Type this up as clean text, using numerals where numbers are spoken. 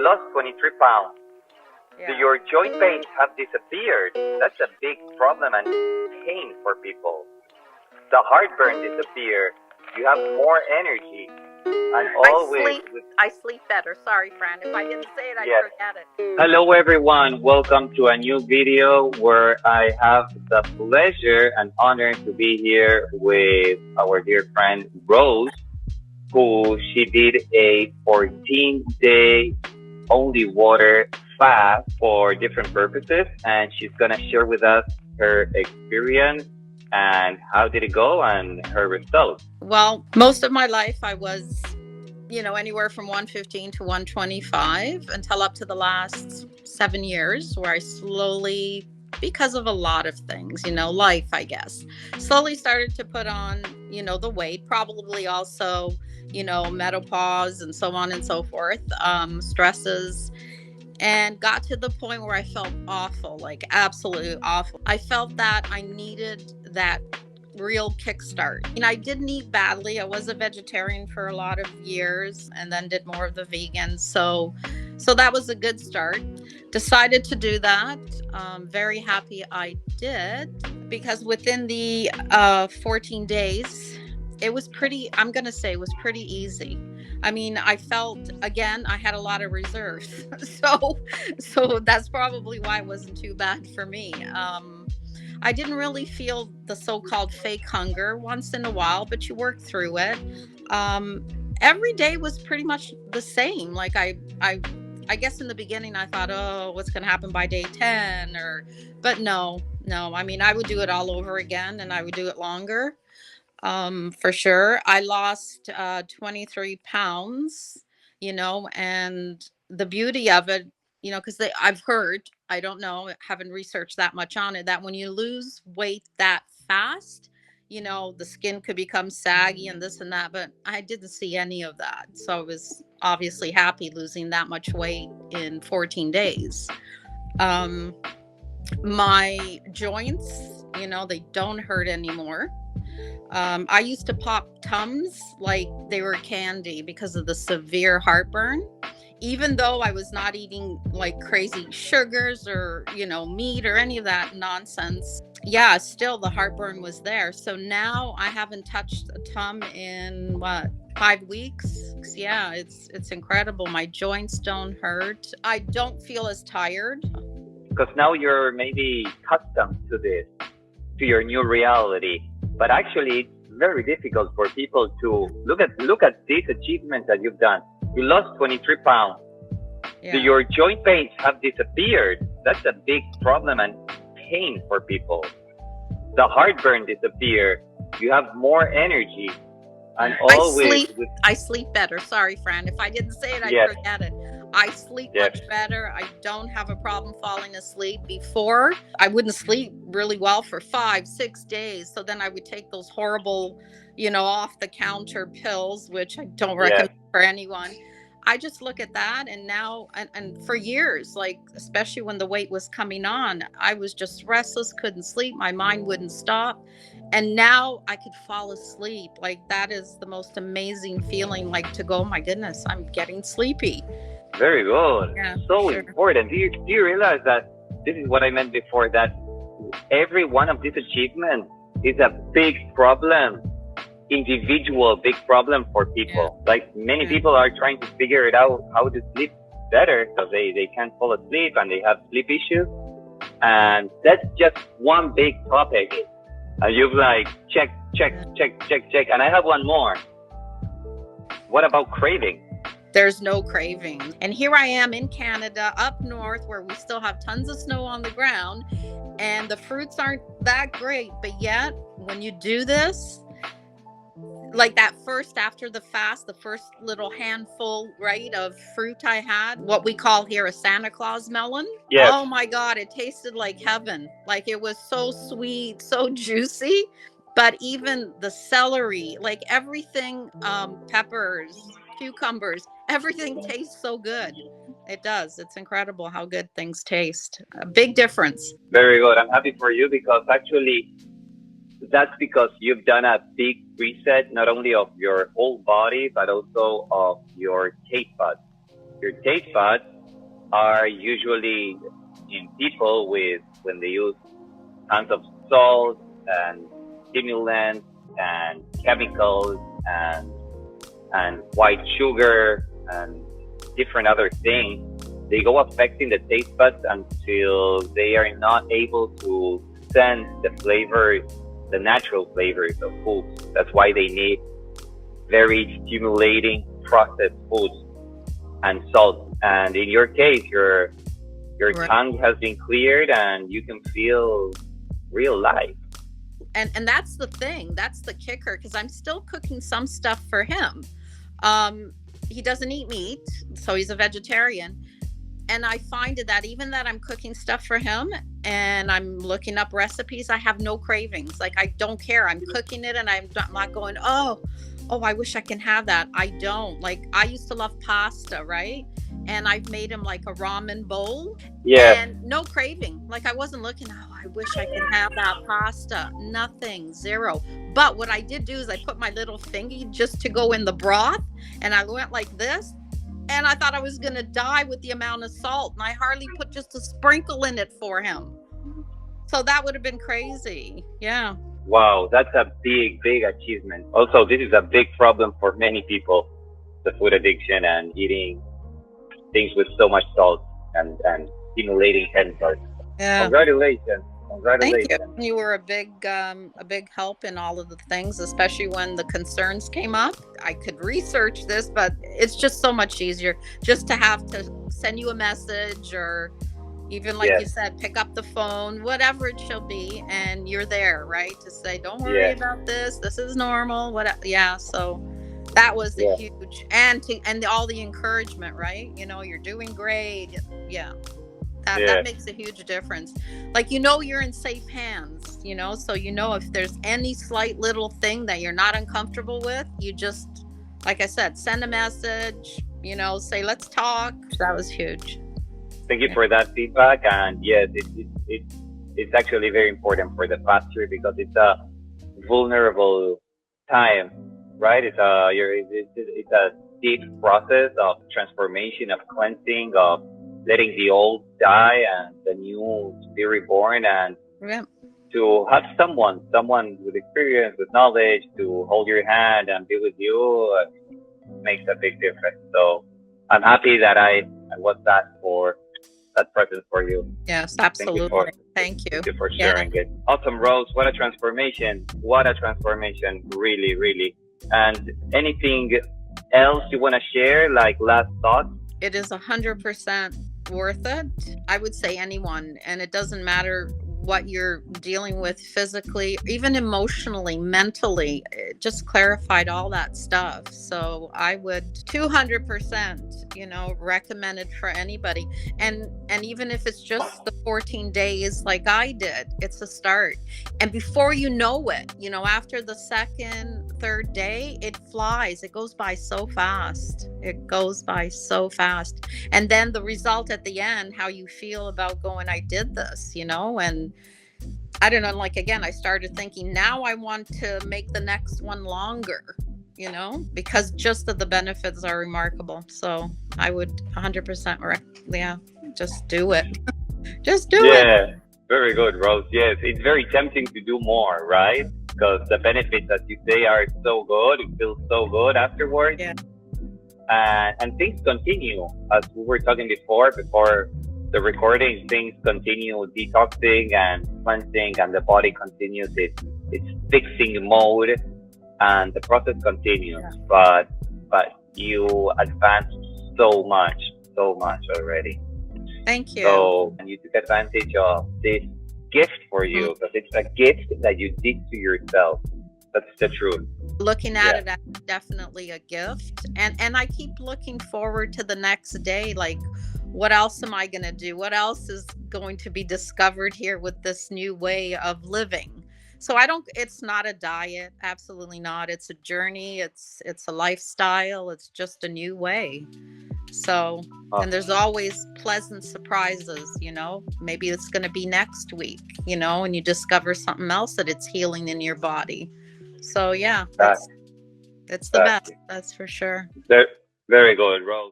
You lost 23 pounds. Yeah. Your joint pains have disappeared. That's a big problem and pain for people. The heartburn disappeared. You have more energy. And always I sleep better. Sorry, Fran. If I didn't say it, I'd Yes. forget it. Hello everyone, welcome to a new video where I have the pleasure and honor to be here with our dear friend Rose, who she did a 14-day only water fast for different purposes, and she's gonna share with us her experience and how did it go and her results. Well, most of my life I was, anywhere from 115 to 125 until up to the last 7 years, where I slowly, because of a lot of things, life, I guess, slowly started to put on, the weight, probably also, menopause and so on and so forth, stresses, and got to the point where I felt awful, like absolutely awful. I felt that I needed that real kickstart. I didn't eat badly. I was a vegetarian for a lot of years and then did more of the vegan. So that was a good start. Decided to do that. Very happy I did, because within the 14 days, it was pretty easy. I mean, I felt, again, I had a lot of reserves. So that's probably why it wasn't too bad for me. I didn't really feel the so-called fake hunger once in a while, but you work through it. Every day was pretty much the same. Like I guess in the beginning I thought, oh, what's going to happen by day 10? But no. I mean, I would do it all over again, and I would do it longer. For sure. I lost 23 pounds, and the beauty of it, because I've heard, I don't know, haven't researched that much on it, that when you lose weight that fast, the skin could become saggy and this and that, but I didn't see any of that. So I was obviously happy losing that much weight in 14 days. My joints, they don't hurt anymore. I used to pop Tums like they were candy because of the severe heartburn, even though I was not eating like crazy sugars or, meat or any of that nonsense. Yeah, still the heartburn was there. So now I haven't touched a Tum in 5 weeks. Yeah, it's incredible. My joints don't hurt. I don't feel as tired. Because now you're maybe accustomed to this, to your new reality. But actually, it's very difficult for people to look at these achievements that you've done. You lost 23 pounds. Yeah. Your joint pains have disappeared. That's a big problem and pain for people. The heartburn disappeared. You have more energy. And I sleep better. Sorry, Fran. If I didn't say it, I'd Yes. forget it. I sleep Yes. much better. I don't have a problem falling asleep. Before, I wouldn't sleep really well for 5-6 days. So then I would take those horrible, off the counter pills, which I don't recommend for anyone. I just look at that, and now, and for years, like, especially when the weight was coming on, I was just restless, couldn't sleep. My mind wouldn't stop. And now I could fall asleep. Like, that is the most amazing feeling, like, to go, oh my goodness, I'm getting sleepy. Very good. Yeah, so sure. important. Do you realize that this is what I meant before, that every one of these achievements is a big problem, individual big problem for people. Yeah. Like many people are trying to figure it out how to sleep better because they can't fall asleep and they have sleep issues. And that's just one big topic. And you've like, check. And I have one more. What about craving? There's no craving. And here I am in Canada, up north, where we still have tons of snow on the ground, and the fruits aren't that great. But yet, when you do this, like that first, after the fast, the first little handful, right, of fruit I had, what we call here a Santa Claus melon. Yes. Oh my God, it tasted like heaven. Like, it was so sweet, so juicy. But even the celery, like everything, peppers, cucumbers, everything tastes so good. It does. It's incredible how good things taste. A big difference. Very good. I'm happy for you, because actually that's because you've done a big reset, not only of your whole body, but also of your taste buds. your taste buds are usually in people with when they use tons of salt and stimulants and chemicals and white sugar and different other things, they go affecting the taste buds until they are not able to sense the flavors, the natural flavors of foods. That's why they need very stimulating processed foods and salt. And in your case, your Right. tongue has been cleared and you can feel real life. And that's the thing. That's the kicker, because I'm still cooking some stuff for him. Um, he doesn't eat meat, so he's a vegetarian. And I find that even that I'm cooking stuff for him and I'm looking up recipes, I have no cravings. Like, I don't care. I'm cooking it and I'm not going, oh, I wish I can have that. I don't. Like, I used to love pasta, right? And I've made him like a ramen bowl Yes, and no craving. Like, I wasn't looking, oh, I wish I could have that pasta. Nothing, zero. But what I did do is I put my little thingy just to go in the broth and I went like this. And I thought I was going to die with the amount of salt. And I hardly put just a sprinkle in it for him. So that would have been crazy. Yeah. wow, that's a big achievement. Also, this is a big problem for many people, the food addiction and eating things with so much salt and stimulating chemicals. Yeah. Congratulations. Thank you. Congratulations. You were a big help in all of the things, especially when the concerns came up. I could research this, but it's just so much easier just to have to send you a message, or even like you Yes, said, pick up the phone, whatever it shall be, and you're there, right? To say, don't worry yes, about this. This is normal. Yeah. So that was the yes, huge, and all the encouragement, right? You're doing great. Yeah. That yes, makes a huge difference. Like, you're in safe hands, so if there's any slight little thing that you're not uncomfortable with, you just, like I said, send a message, say, let's talk. That was huge. thank you Yeah. for that feedback. And yes, it's actually very important for the pastor because it's a vulnerable time, right? It's a deep process of transformation, of cleansing, of letting the old die and the new be reborn, and Yeah. to have someone with experience, with knowledge, to hold your hand and be with you makes a big difference. So I'm happy that I was that present for you. Yes, Thank you for absolutely. Thank you. thank you for Yeah. sharing it. Awesome, Rose. What a transformation. What a transformation. Really, really. And anything else you want to share, like last thoughts? It is 100% worth it. I would say anyone, and it doesn't matter what you're dealing with physically, even emotionally, mentally. It just clarified all that stuff. So I would 200%, recommend it for anybody. And even if it's just the 14 days like I did, it's a start. And before you know it, after the second, third day, it flies. It goes by so fast. It goes by so fast. And then the result at the end, how you feel about going, I did this, and I don't know, like, again, I started thinking, now I want to make the next one longer, because just the benefits are remarkable. So I would 100% yeah, just do it. Just do it. Yeah, very good, Rose. Yes, it's very tempting to do more, right? Because the benefits, as you say, are so good. It feels so good afterwards. Yeah. And things continue, as we were talking before the recording. Things continue detoxing and cleansing, and the body continues its fixing mode, and the process continues. Yeah. But you advanced so much already. Thank you. So, and you took advantage of this gift for you, because it's a gift that you did to yourself. That's the truth. Looking at Yeah. it as definitely a gift, and I keep looking forward to the next day. Like, what else am I going to do? What else is going to be discovered here with this new way of living? So it's not a diet, absolutely not. It's a journey, it's a lifestyle, it's just a new way. So, and there's always pleasant surprises, maybe it's going to be next week, and you discover something else that it's healing in your body. So yeah, That, it's the best, that's for sure. very, very good, Rose.